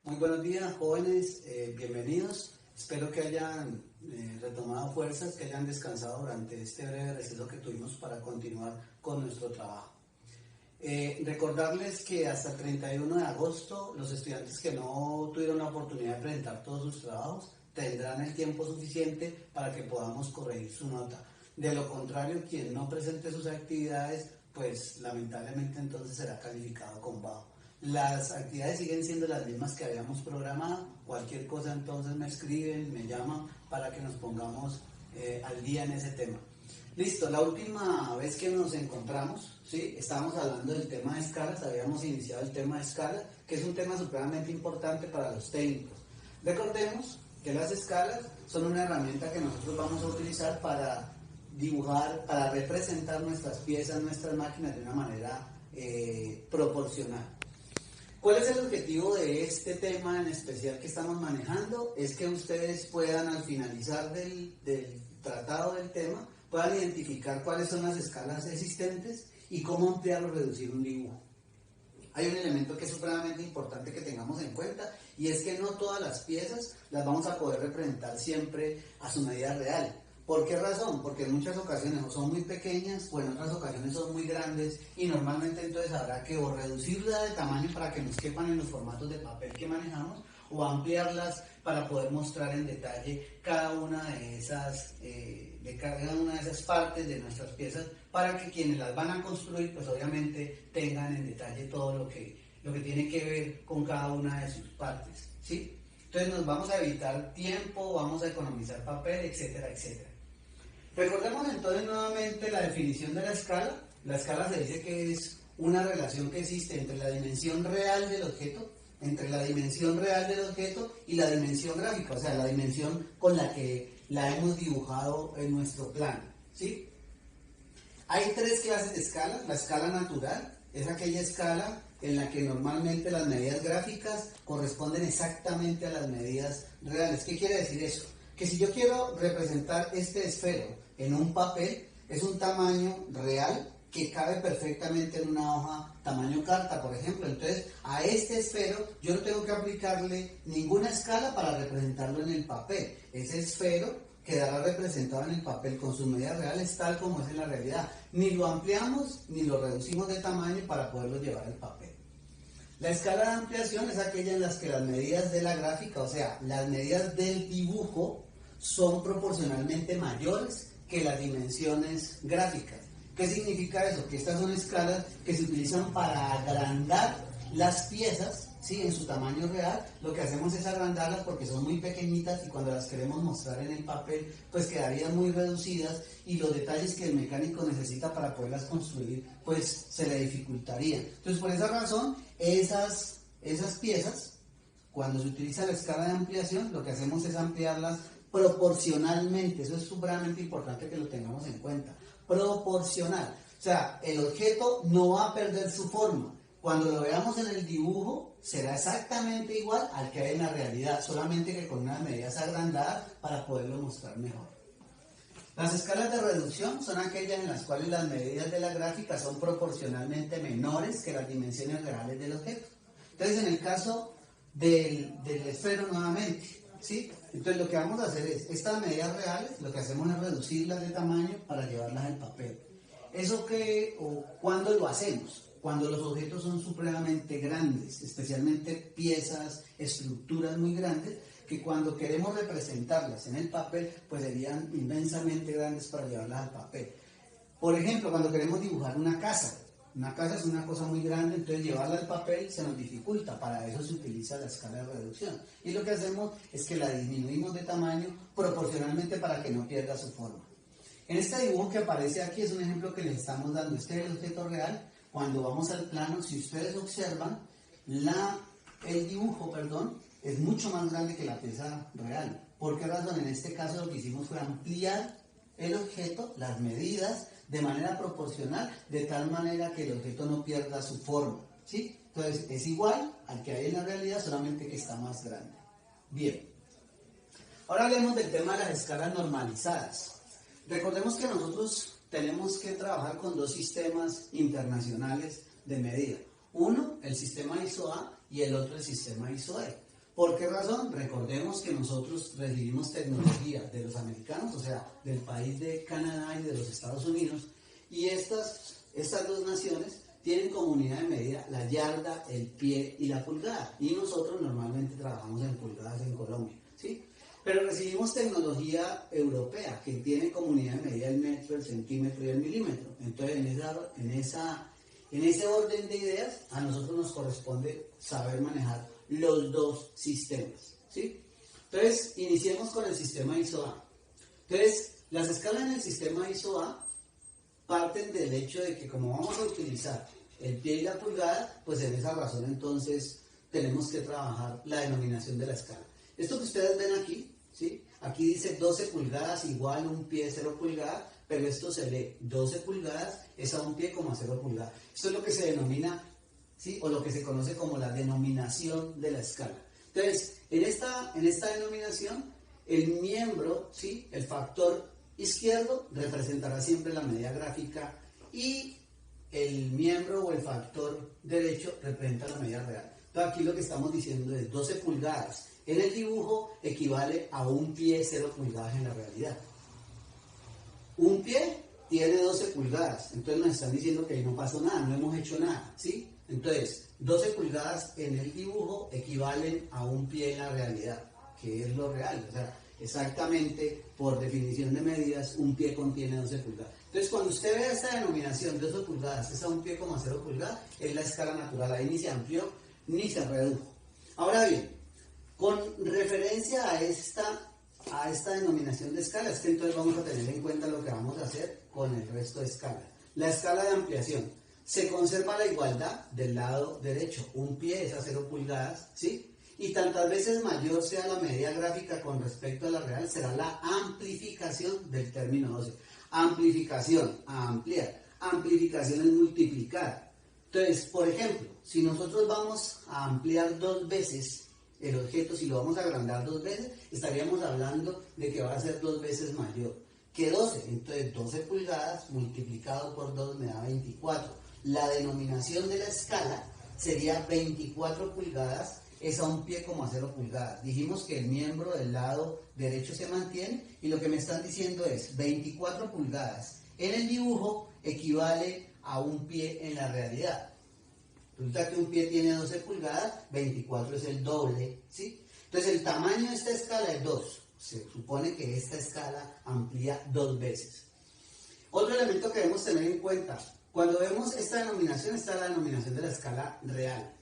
Muy buenos días, jóvenes, bienvenidos. Espero que hayan retomado fuerzas, que hayan descansado durante este breve receso que tuvimos para continuar con nuestro trabajo. Recordarles que hasta el 31 de agosto los estudiantes que no tuvieron la oportunidad de presentar todos sus trabajos tendrán el tiempo suficiente para que podamos corregir su nota. De lo contrario, quien no presente sus actividades, pues lamentablemente entonces será calificado con bajo. Las actividades siguen siendo las mismas que habíamos programado. Cualquier cosa entonces me escriben, me llaman para que nos pongamos al día en ese tema. Listo, la última vez que nos encontramos, ¿sí? Estábamos hablando del tema de escalas, habíamos iniciado el tema de escalas, que es un tema supremamente importante para los técnicos. Recordemos que las escalas son una herramienta que nosotros vamos a utilizar para dibujar, para representar nuestras piezas, nuestras máquinas de una manera proporcional. ¿Cuál es el objetivo de este tema en especial que estamos manejando? Es que ustedes puedan, al finalizar del tratado del tema, puedan identificar cuáles son las escalas existentes y cómo ampliar o reducir un dibujo. Hay un elemento que es supremamente importante que tengamos en cuenta, y es que no todas las piezas las vamos a poder representar siempre a su medida real. ¿Por qué razón? Porque en muchas ocasiones o son muy pequeñas o en otras ocasiones son muy grandes, y normalmente entonces habrá que o reducirla de tamaño para que nos quepan en los formatos de papel que manejamos, o ampliarlas para poder mostrar en detalle cada una de esas partes de nuestras piezas, para que quienes las van a construir pues obviamente tengan en detalle todo lo que tiene que ver con cada una de sus partes, ¿sí? Entonces nos vamos a evitar tiempo, vamos a economizar papel, etcétera, etcétera. Recordemos entonces nuevamente la definición de la escala. La escala se dice que es una relación que existe entre la dimensión real del objeto, y la dimensión gráfica, o sea, la dimensión con la que la hemos dibujado en nuestro plano, ¿sí? Hay tres clases de escala. La escala natural es aquella escala en la que normalmente las medidas gráficas corresponden exactamente a las medidas reales. ¿Qué quiere decir eso? Que si yo quiero representar este esfero en un papel, es un tamaño real que cabe perfectamente en una hoja tamaño carta, por ejemplo. Entonces, a este esfero yo no tengo que aplicarle ninguna escala para representarlo en el papel. Ese esfero quedará representado en el papel con sus medidas reales tal como es en la realidad. Ni lo ampliamos ni lo reducimos de tamaño para poderlo llevar al papel. La escala de ampliación es aquella en las que las medidas de la gráfica, o sea, las medidas del dibujo, son proporcionalmente mayores que las dimensiones gráficas. ¿Qué significa eso? Que estas son escalas que se utilizan para agrandar las piezas, ¿sí? En su tamaño real. Lo que hacemos es agrandarlas porque son muy pequeñitas, y cuando las queremos mostrar en el papel pues quedarían muy reducidas, y los detalles que el mecánico necesita para poderlas construir pues se le dificultarían. Entonces, por esa razón, esas piezas, cuando se utiliza la escala de ampliación, lo que hacemos es ampliarlas proporcionalmente. Eso es supremamente importante que lo tengamos en cuenta. Proporcional, o sea, el objeto no va a perder su forma. Cuando lo veamos en el dibujo será exactamente igual al que hay en la realidad, solamente que con unas medidas agrandadas para poderlo mostrar mejor. Las escalas de reducción son aquellas en las cuales las medidas de la gráfica son proporcionalmente menores que las dimensiones reales del objeto. Entonces, en el caso del esfero nuevamente, ¿sí? Entonces lo que vamos a hacer es, estas medidas reales, lo que hacemos es reducirlas de tamaño para llevarlas al papel. ¿Eso qué o cuándo lo hacemos? Cuando los objetos son supremamente grandes, especialmente piezas, estructuras muy grandes, que cuando queremos representarlas en el papel, pues serían inmensamente grandes para llevarlas al papel. Por ejemplo, cuando queremos dibujar una casa. Una casa es una cosa muy grande, entonces llevarla al papel se nos dificulta. Para eso se utiliza la escala de reducción. Y lo que hacemos es que la disminuimos de tamaño proporcionalmente para que no pierda su forma. En este dibujo que aparece aquí es un ejemplo que les estamos dando. Este es el objeto real. Cuando vamos al plano, si ustedes observan, el dibujo, es mucho más grande que la pieza real. ¿Por qué razón? En este caso lo que hicimos fue ampliar el objeto, las medidas, de manera proporcional, de tal manera que el objeto no pierda su forma, ¿sí? Entonces es igual al que hay en la realidad, solamente que está más grande. Bien, ahora hablemos del tema de las escalas normalizadas. Recordemos que nosotros tenemos que trabajar con dos sistemas internacionales de medida. Uno, el sistema ISO A, y el otro, el sistema ISO E. ¿Por qué razón? Recordemos que nosotros recibimos tecnología de los americanos, o sea, del país de Canadá y de los Estados Unidos, y estas dos naciones tienen como unidad de medida la yarda, el pie y la pulgada, y nosotros normalmente trabajamos en pulgadas en Colombia, ¿sí? Pero recibimos tecnología europea que tiene como unidad de medida el metro, el centímetro y el milímetro. Entonces, en ese orden de ideas, a nosotros nos corresponde saber manejar los dos sistemas, ¿sí? Entonces, iniciemos con el sistema ISO-A. Entonces, las escalas en el sistema ISO-A parten del hecho de que como vamos a utilizar el pie y la pulgada, pues en esa razón entonces tenemos que trabajar la denominación de la escala. Esto que ustedes ven aquí, ¿sí? Aquí dice 12 pulgadas igual un pie 0 pulgada, pero esto se lee 12 pulgadas es a un pie como a 0 pulgada. Esto es lo que se denomina, ¿sí? O lo que se conoce como la denominación de la escala. Entonces, en esta denominación, el miembro, ¿sí? El factor izquierdo representará siempre la medida gráfica y el miembro o el factor derecho representa la medida real. Entonces, aquí lo que estamos diciendo es 12 pulgadas. En el dibujo equivale a un pie 0 pulgadas en la realidad. Un pie tiene 12 pulgadas, entonces nos están diciendo que ahí no pasó nada, no hemos hecho nada, ¿sí? Entonces, 12 pulgadas en el dibujo equivalen a un pie en la realidad, que es lo real, o sea, exactamente por definición de medidas, un pie contiene 12 pulgadas. Entonces, cuando usted ve esta denominación de 12 pulgadas, es a un pie como a 0 pulgadas, es la escala natural, ahí ni se amplió ni se redujo. Ahora bien, con referencia a esta denominación de escala, es que entonces vamos a tener en cuenta lo que vamos a hacer con el resto de escalas. La escala de ampliación. Se conserva la igualdad del lado derecho. Un pie es a 0 pulgadas, ¿sí? Y tantas veces mayor sea la medida gráfica con respecto a la real, será la amplificación del término 12. Amplificación, a ampliar. Amplificación es multiplicar. Entonces, por ejemplo, si nosotros vamos a ampliar 2 veces el objeto, si lo vamos a agrandar 2 veces, estaríamos hablando de que va a ser 2 veces mayor que 12. Entonces 12 pulgadas multiplicado por 2 me da 24. La denominación de la escala sería 24 pulgadas, es a un pie como a 0 pulgadas. Dijimos que el miembro del lado derecho se mantiene y lo que me están diciendo es 24 pulgadas. En el dibujo equivale a un pie en la realidad. Resulta que un pie tiene 12 pulgadas, 24 es el doble, ¿sí? Entonces el tamaño de esta escala es 2. Se supone que esta escala amplía 2 veces. Otro elemento que debemos tener en cuenta, cuando vemos esta denominación, está la denominación de la escala real.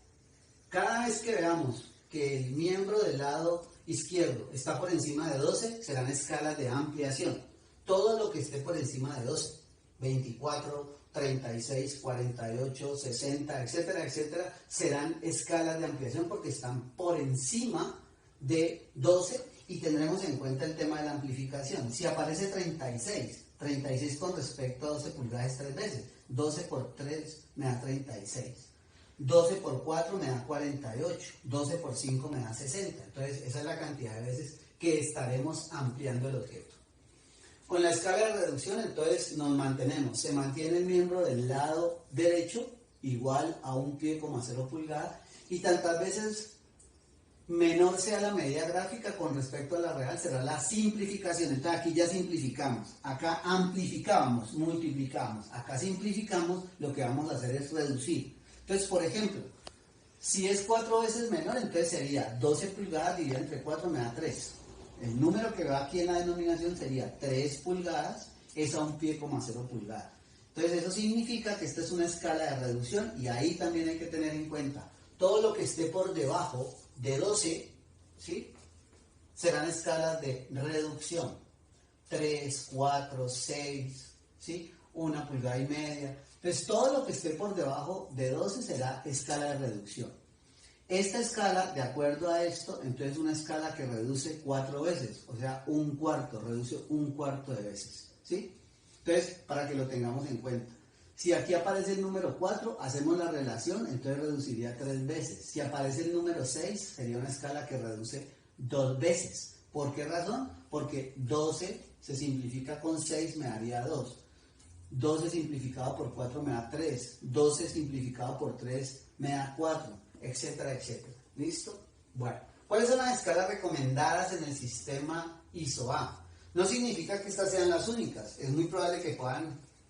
Cada vez que veamos que el miembro del lado izquierdo está por encima de 12, serán escalas de ampliación. Todo lo que esté por encima de 12, 24, 36, 48, 60, etcétera, etcétera, serán escalas de ampliación porque están por encima de 12 y tendremos en cuenta el tema de la amplificación. Si aparece 36 con respecto a 12 pulgadas 3 veces, 12 por 3 me da 36, 12 por 4 me da 48, 12 por 5 me da 60, entonces esa es la cantidad de veces que estaremos ampliando el objeto. Con la escala de reducción, entonces nos mantenemos. Se mantiene el miembro del lado derecho igual a un pie como a 0 pulgadas y tantas veces menor sea la medida gráfica con respecto a la real, será la simplificación. Entonces aquí ya simplificamos. Acá amplificábamos, multiplicamos. Acá simplificamos, lo que vamos a hacer es reducir. Entonces, por ejemplo, si es 4 veces menor, entonces sería 12 pulgadas dividido entre 4 me da 3. El número que va aquí en la denominación sería 3 pulgadas, es a un pie como a 0 pulgadas. Entonces eso significa que esta es una escala de reducción y ahí también hay que tener en cuenta todo lo que esté por debajo de 12, ¿sí? Serán escalas de reducción. 3, 4, 6, ¿sí? 1 pulgada y media. Entonces todo lo que esté por debajo de 12 será escala de reducción. Esta escala, de acuerdo a esto, entonces es una escala que reduce 4 veces, o sea, un cuarto, reduce un cuarto de veces, ¿sí? Entonces, para que lo tengamos en cuenta. Si aquí aparece el número 4, hacemos la relación, entonces reduciría 3 veces. Si aparece el número 6, sería una escala que reduce 2 veces. ¿Por qué razón? Porque 12 se simplifica con 6, me daría 2. 12 simplificado por 4 me da 3. 12 simplificado por 3 me da 4. Etcétera, etcétera. ¿Listo? Bueno, ¿Cuáles son las escalas recomendadas en el sistema ISO-A? No significa que estas sean las únicas, es muy probable que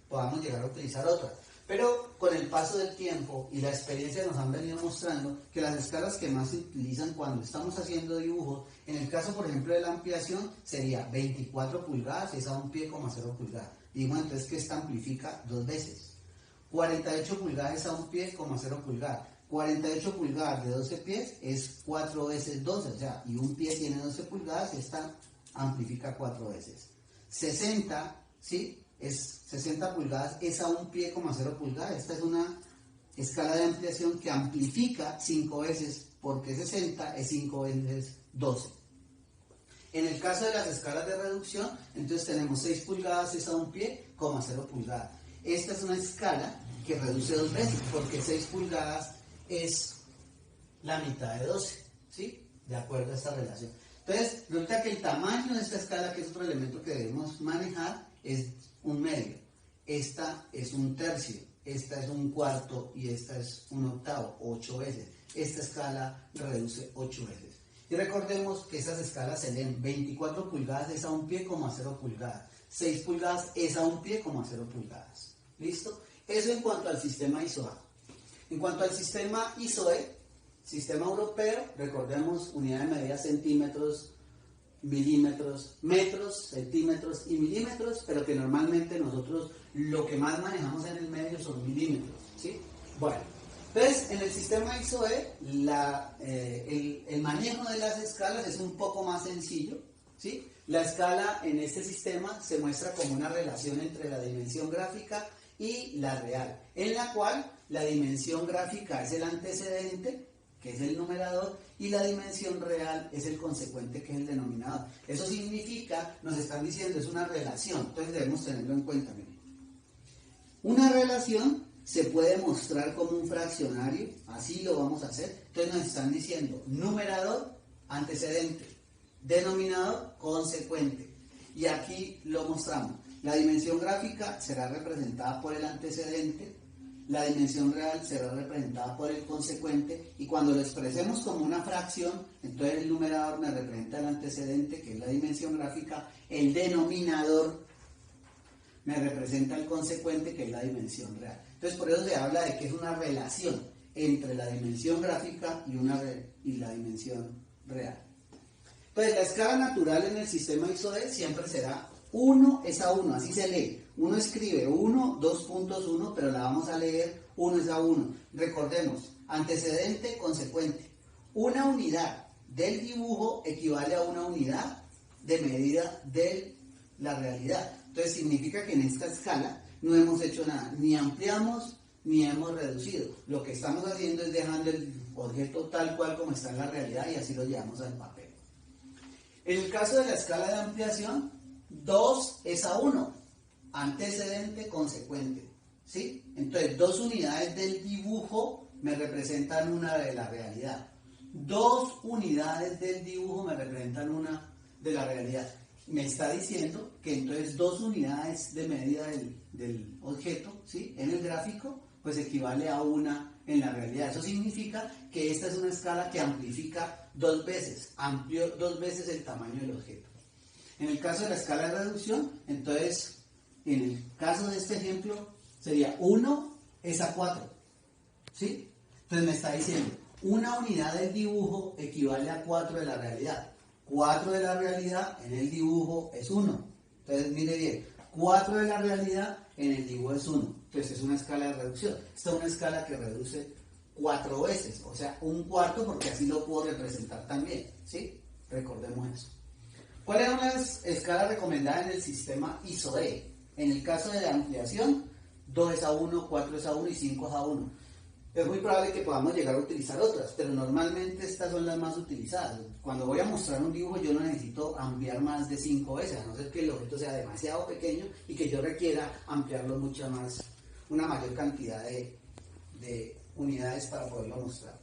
podamos llegar a utilizar otras, pero con el paso del tiempo y la experiencia nos han venido mostrando que las escalas que más se utilizan cuando estamos haciendo dibujos, en el caso por ejemplo de la ampliación, sería 24 pulgadas, es a un pie, 0 pulgadas. Digo entonces que esta amplifica 2 veces. 48 pulgadas es a un pie, 0 pulgadas. 48 pulgadas de 12 pies es 4 veces 12, o sea, y un pie tiene 12 pulgadas, esta amplifica 4 veces. 60, ¿sí? Es 60 pulgadas, es a un pie, 0 pulgadas. Esta es una escala de ampliación que amplifica 5 veces, porque 60 es 5 veces 12. En el caso de las escalas de reducción, entonces tenemos 6 pulgadas, es a un pie, 0 pulgadas. Esta es una escala que reduce 2 veces, porque 6 pulgadas es la mitad de 12, ¿sí? De acuerdo a esta relación. Entonces, resulta que el tamaño de esta escala, que es otro elemento que debemos manejar, es un medio. Esta es un tercio, esta es un cuarto y esta es un octavo, 8 veces. Esta escala reduce 8 veces. Y recordemos que esas escalas se leen 24 pulgadas es a un pie, 0 pulgadas. 6 pulgadas es a un pie, 0 pulgadas. ¿Listo? Eso en cuanto al sistema ISO-A. En cuanto al sistema ISO-E, sistema europeo, recordemos unidad de medida centímetros, milímetros, metros, centímetros y milímetros, pero que normalmente nosotros lo que más manejamos en el medio son milímetros, ¿sí? Bueno, entonces en el sistema ISO-E el manejo de las escalas es un poco más sencillo, ¿sí? La escala en este sistema se muestra como una relación entre la dimensión gráfica y la real, en la cual la dimensión gráfica es el antecedente, que es el numerador, y la dimensión real es el consecuente, que es el denominador. Eso significa, nos están diciendo, es una relación, entonces debemos tenerlo en cuenta. Miren. Una relación se puede mostrar como un fraccionario, así lo vamos a hacer. Entonces nos están diciendo numerador, antecedente, denominador, consecuente. Y aquí lo mostramos. La dimensión gráfica será representada por el antecedente, la dimensión real será representada por el consecuente, y cuando lo expresemos como una fracción, entonces el numerador me representa el antecedente, que es la dimensión gráfica, el denominador me representa el consecuente, que es la dimensión real. Entonces por eso se habla de que es una relación entre la dimensión gráfica y la dimensión real. Entonces la escala natural en el sistema ISO-E siempre será 1 es a 1, así se lee. Uno escribe 1, 2.1, pero la vamos a leer 1 es a 1. Recordemos, antecedente, consecuente. Una unidad del dibujo equivale a una unidad de medida de la realidad. Entonces significa que en esta escala no hemos hecho nada, ni ampliamos ni hemos reducido. Lo que estamos haciendo es dejando el objeto tal cual como está en la realidad y así lo llevamos al papel. En el caso de la escala de ampliación, 2 es a 1, antecedente, consecuente, ¿sí? Entonces, 2 unidades del dibujo me representan una de la realidad. 2 unidades del dibujo me representan una de la realidad. Me está diciendo que entonces 2 unidades de medida del objeto, ¿sí? En el gráfico, pues equivale a una en la realidad. Eso significa que esta es una escala que amplifica 2 veces, amplió 2 veces el tamaño del objeto. En el caso de la escala de reducción, entonces, en el caso de este ejemplo, sería 1 es a 4, ¿sí? Entonces me está diciendo, una unidad del dibujo equivale a 4 de la realidad. 4 de la realidad en el dibujo es 1. Entonces, mire bien, 4 de la realidad en el dibujo es 1. Entonces, es una escala de reducción. Esta es una escala que reduce 4 veces, o sea, un cuarto, porque así lo puedo representar también, ¿sí? Recordemos eso. ¿Cuáles son las escalas recomendadas en el sistema ISO-E? En el caso de la ampliación, 2 es a 1, 4 es a 1 y 5 es a 1. Es muy probable que podamos llegar a utilizar otras, pero normalmente estas son las más utilizadas. Cuando voy a mostrar un dibujo, yo no necesito ampliar más de 5 veces, a no ser que el objeto sea demasiado pequeño y que yo requiera ampliarlo mucho más, una mayor cantidad de unidades para poderlo mostrar.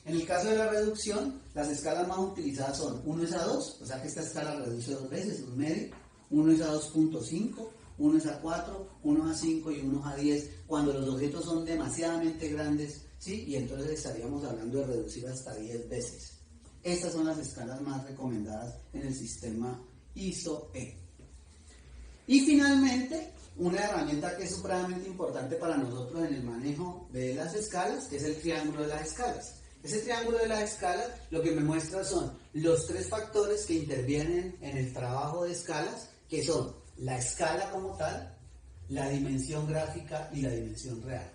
En el caso de la reducción, las escalas más utilizadas son 1 es a 2, o sea que esta escala reduce 2 veces, un medio, 1 es a 2.5, 1 es a 4, 1 es a 5 y 1 es a 10, cuando los objetos son demasiadamente grandes, ¿sí? Y entonces estaríamos hablando de reducir hasta 10 veces. Estas son las escalas más recomendadas en el sistema ISO-E. Y finalmente, una herramienta que es supremamente importante para nosotros en el manejo de las escalas, que es el triángulo de las escalas. Ese triángulo de las escalas lo que me muestra son los tres factores que intervienen en el trabajo de escalas, que son la escala como tal, la dimensión gráfica y la dimensión real.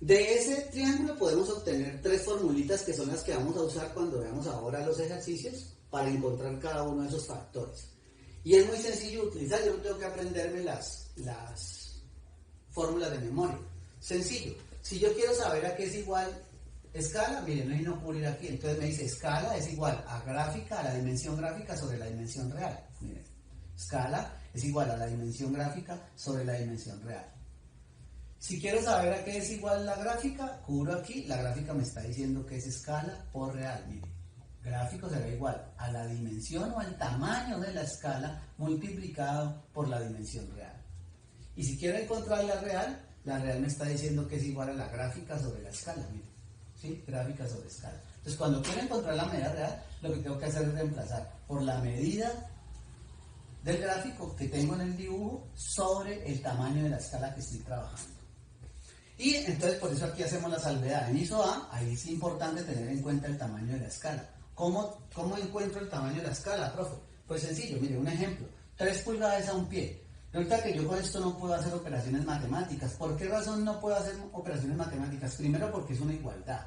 De ese triángulo podemos obtener tres formulitas que son las que vamos a usar cuando veamos ahora los ejercicios para encontrar cada uno de esos factores. Y es muy sencillo de utilizar, yo no tengo que aprenderme las fórmulas de memoria. Sencillo, si yo quiero saber a qué es igual escala, miren, no hay no cubrir aquí, entonces me dice escala es igual a gráfica, a la dimensión gráfica sobre la dimensión real. Miren, escala es igual a la dimensión gráfica sobre la dimensión real. Si quiero saber a qué es igual la gráfica, cubro aquí, la gráfica me está diciendo que es escala por real, miren. Gráfico será igual a la dimensión o al tamaño de la escala multiplicado por la dimensión real. Y si quiero encontrar la real me está diciendo que es igual a la gráfica sobre la escala, miren. ¿Sí? Gráfica sobre escala. Entonces, cuando quiero encontrar la medida real, lo que tengo que hacer es reemplazar por la medida del gráfico que tengo en el dibujo sobre el tamaño de la escala que estoy trabajando. Y entonces, por eso aquí hacemos la salvedad. En ISO-A, ahí es importante tener en cuenta el tamaño de la escala. ¿Cómo encuentro el tamaño de la escala, profe? Pues sencillo, mire, un ejemplo. 3 pulgadas a un pie. Resulta que yo con esto no puedo hacer operaciones matemáticas. ¿Por qué razón no puedo hacer operaciones matemáticas? Primero, porque es una igualdad.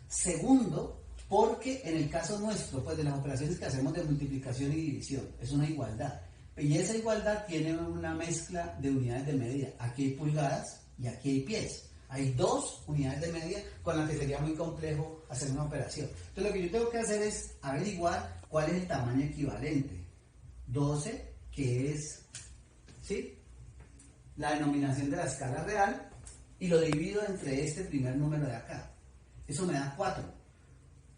Segundo, porque en el caso nuestro, pues de las operaciones que hacemos de multiplicación y división, es una igualdad. Y esa igualdad tiene una mezcla de unidades de medida. Aquí hay pulgadas y aquí hay pies. Hay 2 unidades de medida con las que sería muy complejo hacer una operación. Entonces lo que yo tengo que hacer es averiguar cuál es el tamaño equivalente. 12, que es, ¿sí?, la denominación de la escala real, y lo divido entre este primer número de acá. Eso me da 4.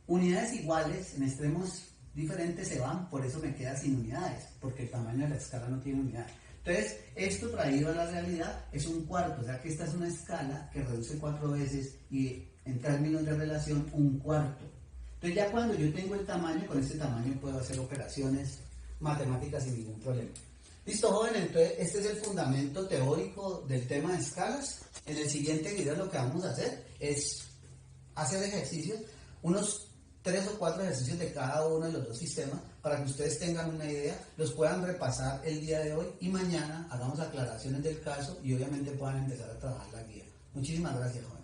Unidades iguales en extremos diferentes se van, por eso me queda sin unidades, porque el tamaño de la escala no tiene unidades. Entonces, esto traído a la realidad es un cuarto, o sea que esta es una escala que reduce 4 veces y en términos de relación un cuarto. Entonces ya cuando yo tengo el tamaño, con este tamaño puedo hacer operaciones matemáticas sin ningún problema. Listo, jóvenes, entonces este es el fundamento teórico del tema de escalas. En el siguiente video lo que vamos a hacer es hacer ejercicios, unos 3 o 4 ejercicios de cada uno de los dos sistemas para que ustedes tengan una idea, los puedan repasar el día de hoy y mañana hagamos aclaraciones del caso y obviamente puedan empezar a trabajar la guía. Muchísimas gracias, jóvenes.